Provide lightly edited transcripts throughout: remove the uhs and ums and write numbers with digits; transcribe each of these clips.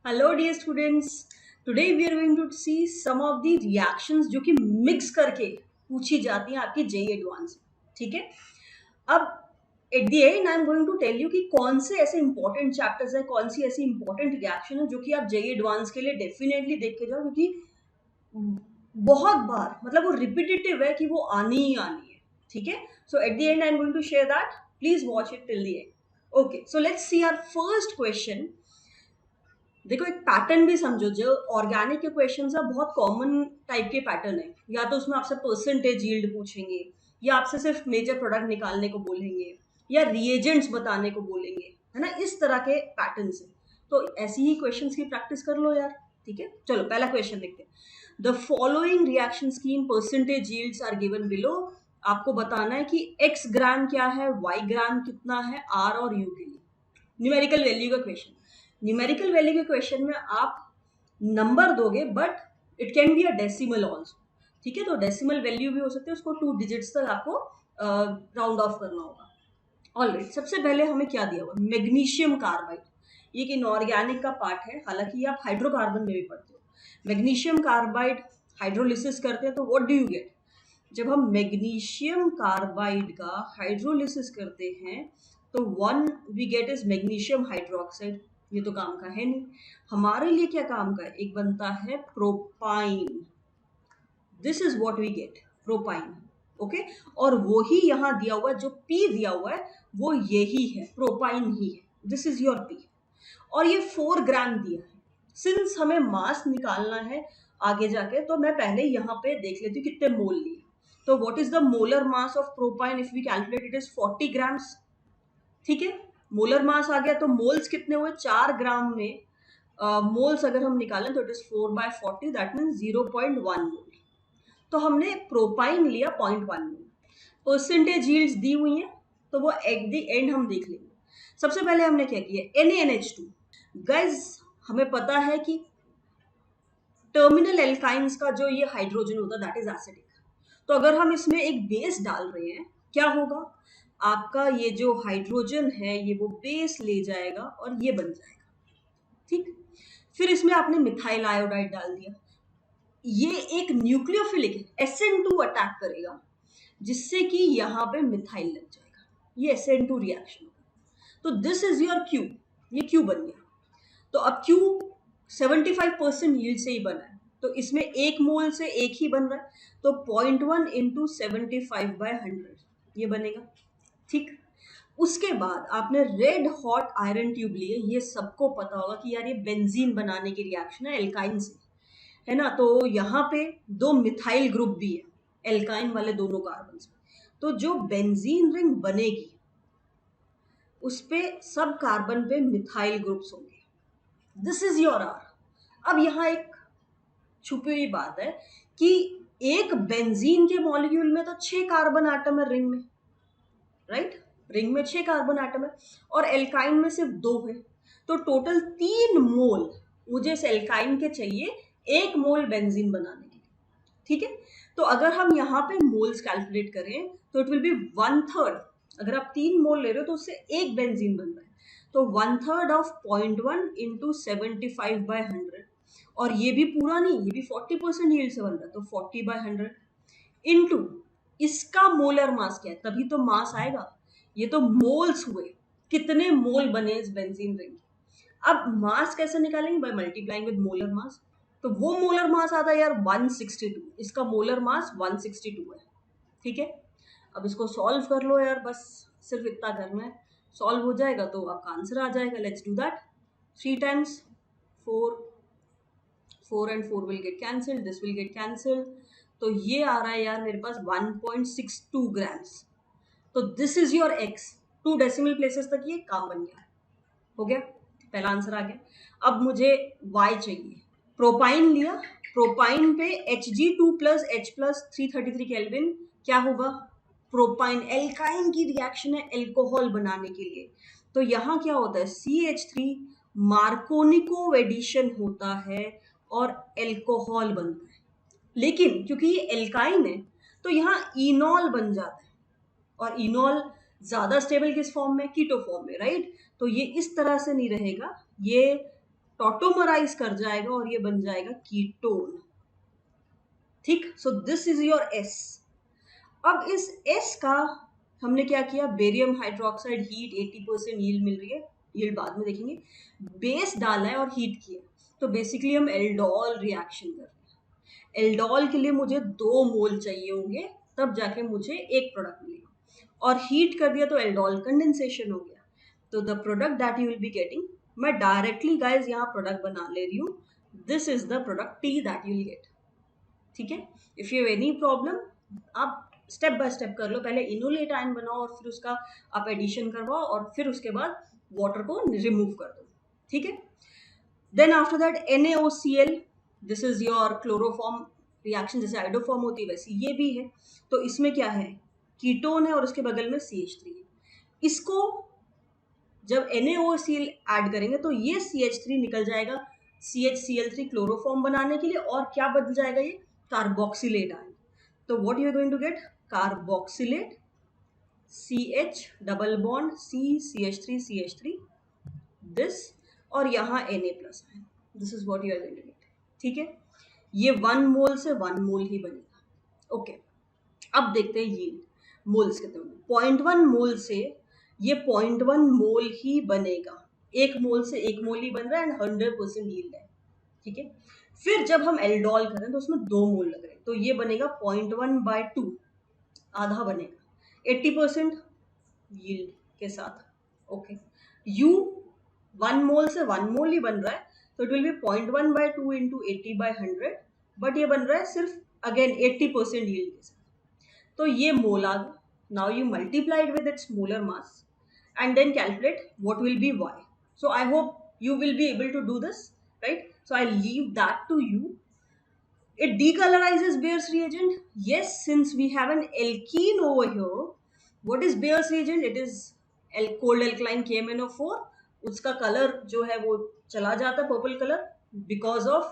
Hello dear students, today we are going to see some of the reactions जो कि mix करके पूछी जाती हैं आपकी जेई एडवांस। ठीक है। अब at the end I am going to tell you कि कौन से ऐसे इंपॉर्टेंट चैप्टर्स है, कौन सी ऐसी इंपॉर्टेंट रिएक्शन है जो कि आप जेई एडवांस के लिए डेफिनेटली देख के जाओ, क्योंकि बहुत बार मतलब वो रिपीटेटिव है कि वो आनी ही आनी है। ठीक है। So at the end I am going to share that, please watch it till the end. Okay, so let's see our first question. देखो, एक पैटर्न भी समझो। जो ऑर्गेनिक के क्वेश्चन है बहुत कॉमन टाइप के पैटर्न है। या तो उसमें आपसे परसेंटेज यील्ड पूछेंगे, या आपसे सिर्फ मेजर प्रोडक्ट निकालने को बोलेंगे, या रिएजेंट्स बताने को बोलेंगे, है ना। इस तरह के पैटर्न है। तो ऐसी ही क्वेश्चन की प्रैक्टिस कर लो यार। ठीक है, चलो पहला क्वेश्चन देखते हैं। The following reaction scheme percentage yields are given below. आपको बताना है कि एक्स ग्राम क्या है, वाई ग्राम कितना है, आर और यू के लिए। न्यूमेरिकल वैल्यू का क्वेश्चन। न्यूमेरिकल वैल्यू के क्वेश्चन में आप नंबर दोगे, but it can be a decimal also. ठीक है, तो डेसिमल वैल्यू भी हो सकते हैं, उसको 2 डिजिट्स तक आपको राउंड ऑफ करना होगा। ऑलराइट, सबसे पहले हमें क्या दिया हुआ, मैग्नीशियम कार्बाइड। ये एक इनऑर्गेनिक का पार्ट है, हालांकि ये आप हाइड्रोकार्बन में भी पढ़ते हो। मैग्नीशियम कार्बाइड हाइड्रोलिसिस करते हैं तो व्हाट डू यू गेट। जब हम मैग्नीशियम कार्बाइड का हाइड्रोलिसिस करते हैं तो one we get is magnesium hydroxide. ये तो काम का है नहीं। हमारे लिए क्या काम का है, एक बनता है propyne. This is what we get, propyne. Okay, और वो ही यहां दिया हुआ है, जो पी दिया हुआ है वो यही है, प्रोपाइन ही है। This is your P. और ये 4 ग्राम दिया है। सिंस हमें मास निकालना है आगे जाके, तो मैं पहले यहाँ पे देख लेती हूँ कितने मोल लिए। तो what is the molar mass of propyne, if we calculate it is 40 grams. ठीक है, मोलर मास आ गया तो मोल्स कितने हुए, 4 ग्राम में मोल्स अगर हम निकालें तो इट इज 4/40, दैट मीन 0.1 मोल। तो हमने प्रोपाइन लिया 0.1 मोल। परसेंटेज यील्ड्स दी हुई हैं, तो वो एट द एंड हम देख लेंगे। सबसे पहले हमने क्या किया, NaNH2। गाइज, हमें पता है कि टर्मिनल एल्काइंस का जो ये हाइड्रोजन होता है दैट इज एसिडिक। तो अगर हम इसमें एक बेस डाल रहे हैं, क्या होगा, आपका ये जो हाइड्रोजन है ये वो बेस ले जाएगा और ये बन जाएगा। ठीक। फिर इसमें आपने मिथाइल आयोडाइड डाल दिया। ये एक न्यूक्लियोफिलिक है, SN2 अटैक करेगा, जिससे कि यहाँ पे मिथाइल लग जाएगा। ये SN2 रिएक्शन होगा। तो दिस इज योर क्यू। ये क्यू बन गया। तो अब क्यू 75% यील्ड से ही बना है, तो इसमें एक मोल से एक ही बन रहा है, तो 0.1 इंटू 75/100 ये बनेगा। ठीक। उसके बाद आपने रेड हॉट आयरन ट्यूब लिए। ये सबको पता होगा कि यार ये बेंजीन बनाने की रिएक्शन है एल्काइन से, है ना। तो यहाँ पे 2 मिथाइल ग्रुप भी है, एल्काइन वाले दोनों कार्बन में। तो जो बेंजीन रिंग बनेगी उस पे सब कार्बन पे मिथाइल ग्रुप्स होंगे। This is your R. अब यहाँ एक छुपी हुई बात है कि एक बेंजीन के मॉलिक्यूल में तो 6 कार्बन एटम है रिंग में, राइट। रिंग में 6 कार्बन एटम है और एल्काइन में सिर्फ 2 है। तो टोटल 3 मोल मुझे इस एल्काइन के चाहिए 1 मोल बेंजीन बनाने के लिए। ठीक है। तो अगर हम यहाँ पे मोल्स कैलकुलेट करें तो इट विल बी 1/3। अगर आप 3 मोल ले रहे हो तो उससे एक बेंजीन बन रहा है। तो 1/3 ऑफ 0.1 इंटू 75/100। और ये भी पूरा नहीं, ये भी 40% यील्ड से बन रहा है, तो 40/100 इंटू इसका मोलर मास क्या है, तभी तो मास आएगा। ये तो मोल्स हुए, कितने मोल बने इस बेंजीन रिंग। अब मास कैसे निकालेंगे, by multiplying with molar mass. तो वो मोलर मास आता है यार 162। इसका मोलर मास 162 है। ठीक है। अब इसको सॉल्व कर लो यार, बस सिर्फ इतना करना है, सॉल्व हो जाएगा तो आपका आंसर आ जाएगा। Let's do that. 3 times 4, 4 and 4 will get cancelled, this will get cancelled। तो ये आ रहा है यार मेरे पास 1.62 ग्राम्स। तो this is your x. 2 decimal places तक ये काम बन गया। हो गया, पहला आंसर आ गया। अब मुझे y चाहिए। प्रोपाइन लिया, प्रोपाइन पे Hg2 plus H plus 333 kelvin क्या होगा, प्रोपाइन एल्काइन की रिएक्शन है एल्कोहल बनाने के लिए। तो यहाँ क्या होता है, CH3 मार्कोनिको एडिशन होता है और एल्कोहल बनता है। लेकिन क्योंकि ये एल्काइन है तो यहाँ इनॉल बन जाता है, और इनॉल ज्यादा स्टेबल किस फॉर्म में, कीटो फॉर्म में, राइट। तो ये इस तरह से नहीं रहेगा, ये टॉटोमराइज कर जाएगा और ये बन जाएगा कीटोन। ठीक, so this is your S. अब इस एस का हमने क्या किया, बेरियम हाइड्रोक्साइड हीट 80% यील्ड मिल रही है, यील्ड बाद में देखेंगे, बेस डाला है और हीट किया, तो बेसिकली हम एल्डोल रिएक्शन कर रहे हैं। एल्डोल के लिए मुझे 2 मोल चाहिए होंगे, तब जाके मुझे एक प्रोडक्ट मिलेगा, और हीट कर दिया तो एल्डोल कंडेंसेशन हो गया। तो the product that you will be getting, मैं डायरेक्टली गाइज यहाँ प्रोडक्ट बना ले रही हूँ, this is the product T that you will get. ठीक है, if you have any problem आप स्टेप बाय स्टेप कर लो, पहले इनोलेट आयन बनाओ और फिर उसका आप एडिशन करवाओ और फिर उसके बाद वाटर को रिमूव कर दो। ठीक है, then after that NaOCl, this is your chloroform reaction, जैसे आइडोफॉर्म होती है वैसी ये भी है। तो इसमें क्या है, कीटोन है और उसके बगल में CH3 है। इसको जब NaOCl ऐड करेंगे तो ये CH3 निकल जाएगा CHCl3 क्लोरोफॉर्म बनाने के लिए, और क्या बन जाएगा, ये कार्बोक्सिलेट आयन। तो what you are going to get, carboxylate, CH double bond CH3 this, और यहाँ Na plus ion, this is what you are going to get. ठीक है, ये 1 मोल से 1 मोल ही बनेगा। ओके, अब देखते हैं यील्ड मोल्स कितने होंगे। 0.1 मोल से ये 0.1 मोल ही बनेगा, 1 मोल से 1 मोल ही बन रहा है एंड 100% यील्ड है। ठीक है, फिर जब हम एल्डोल करें तो उसमें 2 मोल लग रहे हैं, तो ये बनेगा 0.1/2, आधा बनेगा 80% यील्ड के साथ। ओके, यू 1 मोल से 1 मोल ही बन रहा है, तो it will be 0.1/2 into 80/100, but ये बन रहा है सिर्फ अगेन 80% यील्ड के साथ। तो ये मोल आ गया। Now you multiplied with its molar mass and then calculate what will be y. So I hope you will be able to do this, right? So I leave that to you. It decolorizes Bayer's reagent. Yes, since we have an alkene over here, what is Bayer's reagent? It is cold alkaline KMnO4. उसका colour जो है वो चला जाता है purple colour, because of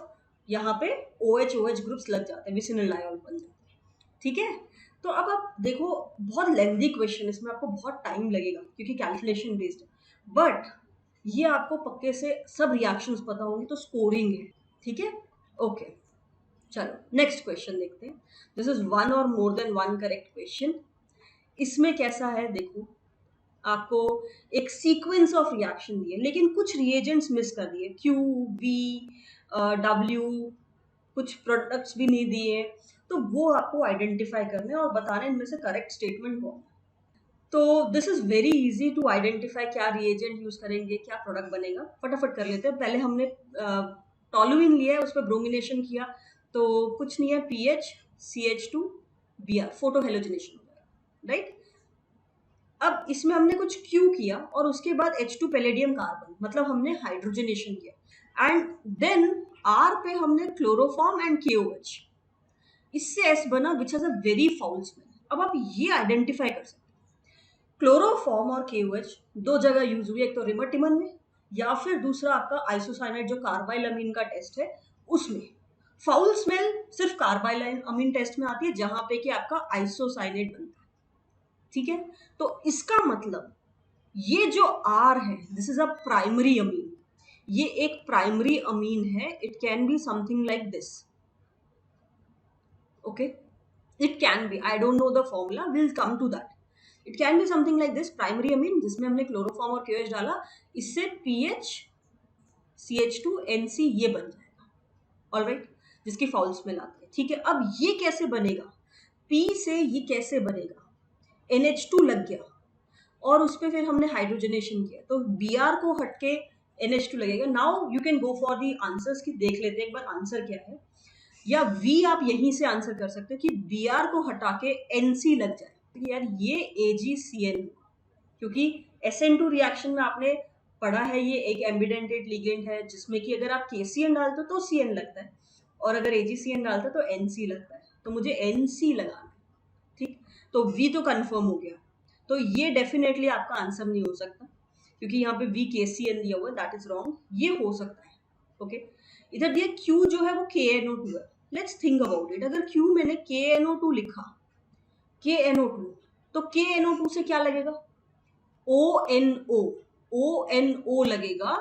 यहाँ पे OH groups लग जाते हैं, विसिनल डायोल बन जाते हैं। ठीक है, तो अब आप देखो, बहुत लेंथी क्वेश्चन, इसमें आपको बहुत टाइम लगेगा क्योंकि कैलकुलेशन बेस्ड है, बट ये आपको पक्के से सब रिएक्शंस पता होंगे तो स्कोरिंग है। ठीक है, ओके, चलो नेक्स्ट क्वेश्चन देखते हैं। दिस इज 1 और मोर देन 1 करेक्ट क्वेश्चन। इसमें कैसा है देखो, आपको एक सीक्वेंस ऑफ रिएक्शन दिए लेकिन कुछ रिएजेंट्स मिस कर दिए, Q, V, W, कुछ प्रोडक्ट्स भी नहीं दिए, तो वो आपको आइडेंटिफाई करने और बताना इनमें से करेक्ट स्टेटमेंट कौन है। तो this is very easy to identify, क्या रिएजेंट यूज करेंगे, क्या प्रोडक्ट बनेगा, फटाफट कर लेते हैं। पहले हमने टोलुइन लिया है, उस पर ब्रोमिनेशन किया, तो कुछ नहीं है, PH CH2 Br, photo halogenation हो गया, राइट। अब इसमें हमने कुछ Q किया और उसके बाद H2 पैलेडियम कार्बन, मतलब हमने हाइड्रोजनेशन किया, एंड देन R पे हमने क्लोरोफॉर्म एंड KOH, इससे S बना which has a very foul smell. अब आप ये आइडेंटिफाई कर सकते हैं, क्लोरोफॉर्म और KOH 2 जगह यूज हुई, एक तो रिमोटिमन में, या फिर दूसरा आपका आइसोसाइनाइड जो कार्बाइल अमीन का टेस्ट है उसमें। फाउल स्मेल सिर्फ कार्बाइल अमीन टेस्ट में आती है जहां पे कि आपका आइसोसाइनेट बनता है। ठीक है, तो इसका मतलब ये जो R है, this is a primary amine, ये एक प्राइमरी अमीन है, it can be something like this. Okay, it can be, I don't know the formula, will come to that. It can be something like this, primary amine जिसमें हमने chloroform और KOH डाला, इससे PH CH2 NC ये बन जाएगा, alright, जिसकी foul smell आती है। ठीक है, अब ये कैसे बनेगा, P से ये कैसे बनेगा, NH2 लग गया और उस पर फिर हमने हाइड्रोजनेशन किया, तो Br को हटके NH2 लगेगा। Now you can go for the answers की, देख लेते हैं एक बार आंसर क्या है, या V आप यहीं से आंसर कर सकते हो कि Br को हटा के NC लग जाए, तो यार ये AgCN, क्योंकि SN2 रिएक्शन में आपने पढ़ा है ये एक एम्बिडेंटेड लिगेंड है जिसमें कि अगर आप KCN डालते हो तो CN लगता है और अगर AgCN डालते हो तो NC लगता है, तो मुझे NC लगाना है। ठीक, तो V तो कंफर्म हो गया, तो ये डेफिनेटली आपका आंसर नहीं हो सकता क्योंकि यहाँ पे VKCN दिया हुआ है, दैट इज रॉन्ग। ये हो सकता है, ओके, इधर दिया Q जो है वो KNO2 है। लेट्स थिंक अबाउट इट, अगर Q मैंने KNO2 लिखा, KNO2, तो KNO2 से क्या लगेगा, ONO लगेगा,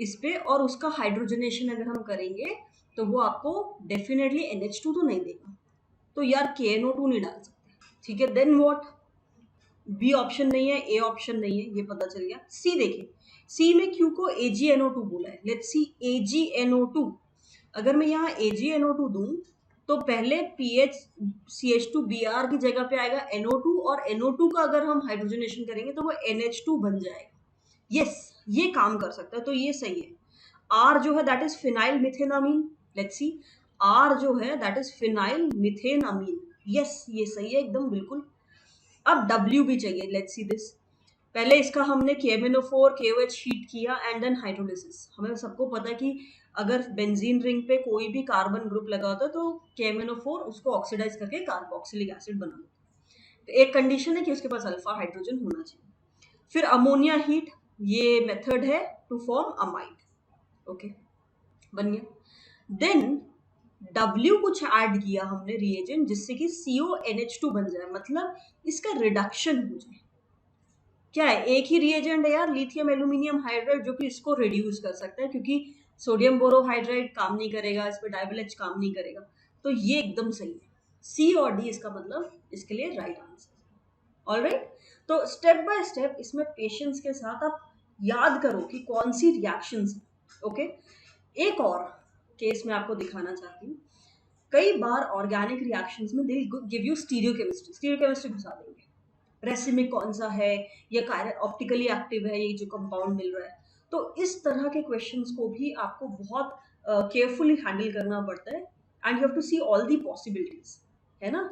इस पे, और उसका हाइड्रोजनेशन अगर हम करेंगे तो वो आपको डेफिनेटली NH2 तो नहीं देगा, तो यार KNO2 नहीं डाल सकते, ठीक है। देन व्हाट, बी ऑप्शन नहीं है, ए ऑप्शन नहीं है, ये पता चल गया। सी देखिए, सी में क्यू को AgNO2 बोला है, लेट्स सी AgNO2। अगर मैं यहाँ AgNO2 दूं तो पहले पीएच CH2Br की जगह पे आएगा NO2, और NO2 का अगर हम हाइड्रोजनेशन करेंगे तो वो NH2 बन जाएगा। यस, ये काम कर सकता है, तो ये सही है। आर जो है that is phenyl methanamine, let's see, R जो है that is phenyl methanamine, yes ये सही है एकदम बिल्कुल। अब W भी चाहिए, लेट्स सी दिस। पहले इसका हमने KMnO4 KOH हीट किया एंड देन हाइड्रोलिसिस। हमें सबको पता है कि अगर बेंजीन रिंग पे कोई भी कार्बन ग्रुप लगा होता है तो KMnO4 उसको ऑक्सीडाइज करके कार्बोक्सिलिक एसिड बना देता है। तो एक कंडीशन है कि उसके पास अल्फा हाइड्रोजन होना चाहिए। फिर अमोनिया हीट, ये मेथड है टू फॉर्म अमाइड, ओके बन गया। देन W कुछ ऐड किया हमने रिएजेंट जिससे कि CONH2 बन जाए, मतलब इसका रिडक्शन हो जाए। क्या है, एक ही रिएजेंट है यार, लिथियम एल्यूमिनियम हाइड्राइड, जो कि इसको रिड्यूस कर सकता है, क्योंकि सोडियम बोरोहाइड्राइड काम नहीं करेगा इस पे, डाइबल काम नहीं करेगा, तो ये एकदम सही है। सी और डी इसका मतलब इसके लिए राइट आंसर। ऑलराइट, तो स्टेप बाय स्टेप इसमें पेशेंस के साथ आप याद करो कि कौन सी रिएक्शंस है, ओके। एक और केस मैं आपको दिखाना चाहती हूँ। कई बार ऑर्गेनिक रिएक्शंस में दे गिव यू स्टीरियोकेमिस्ट्री घुसा देंगे, रेसिमिक कौन सा है या ऑप्टिकली एक्टिव है ये जो कंपाउंड मिल रहा है। तो इस तरह के क्वेश्चंस को भी आपको बहुत केयरफुली हैंडल करना पड़ता है, and you have to see all the possibilities, है ना।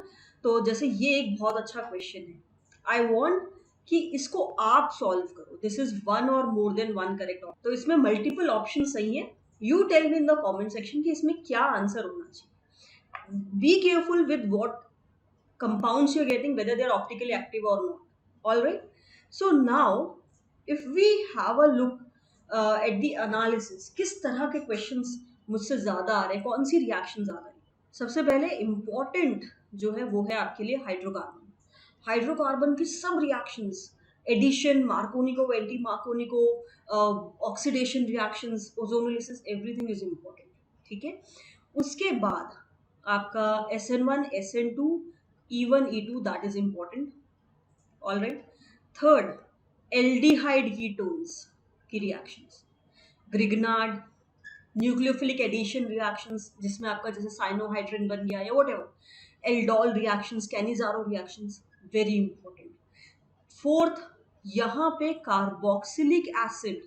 तो जैसे ये एक बहुत अच्छा क्वेश्चन है, आई वांट कि इसको आप सॉल्व करो, दिस इज वन और मोर देन वन करेक्ट। तो इसमें मल्टीपल ऑप्शन सही है, you tell me in the comment section कि इसमें क्या आंसर होना चाहिए। Be careful with what compounds you're getting, whether they're optically active or not. All right, so now if we have a look at the analysis, किस तरह के questions मुझसे ज्यादा आ रहे हैं, कौन सी रिएक्शन ज्यादा है। सबसे पहले इंपॉर्टेंट जो है वो है आपके लिए हाइड्रोकार्बन। हाइड्रोकार्बन की सब reactions, addition, Markovnikov, anti Markovnikov, oxidation reactions, ozonolysis, everything is important, ठीक है। उसके बाद आपका SN1 SN2 E1 E2 that is important, all right। Third, aldehyde ketones की reactions, Grignard, nucleophilic addition reactions जिसमें आपका जैसे साइनोहाइड्रिन बन गया या whatever, aldol reactions, Cannizzaro reactions, very important. Fourth, यहाँ पे कार्बोक्सिलिक एसिड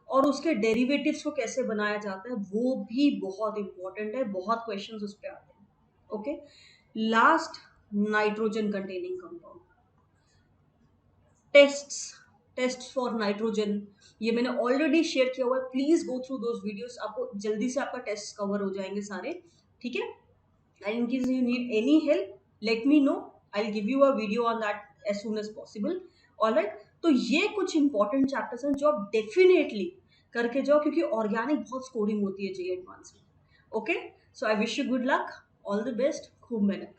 और उसके डेरिवेटिव्स को कैसे बनाया जाता है वो भी बहुत इंपॉर्टेंट है, बहुत क्वेश्चंस उस पर आते हैं, okay. Last, nitrogen containing compound, tests for nitrogen, ये मैंने ऑलरेडी शेयर किया हुआ है, please go through those videos, आपको जल्दी से आपका टेस्ट कवर हो जाएंगे सारे, ठीक है। And in case you need any help let me know, I will give you a video on that as soon as possible, alright. तो ये कुछ इंपॉर्टेंट चैप्टर्स हैं जो आप डेफिनेटली करके जाओ, क्योंकि ऑर्गेनिक बहुत स्कोरिंग होती है JEE एडवांस में, okay. So I wish you good luck, all the best, खूब मेहनत।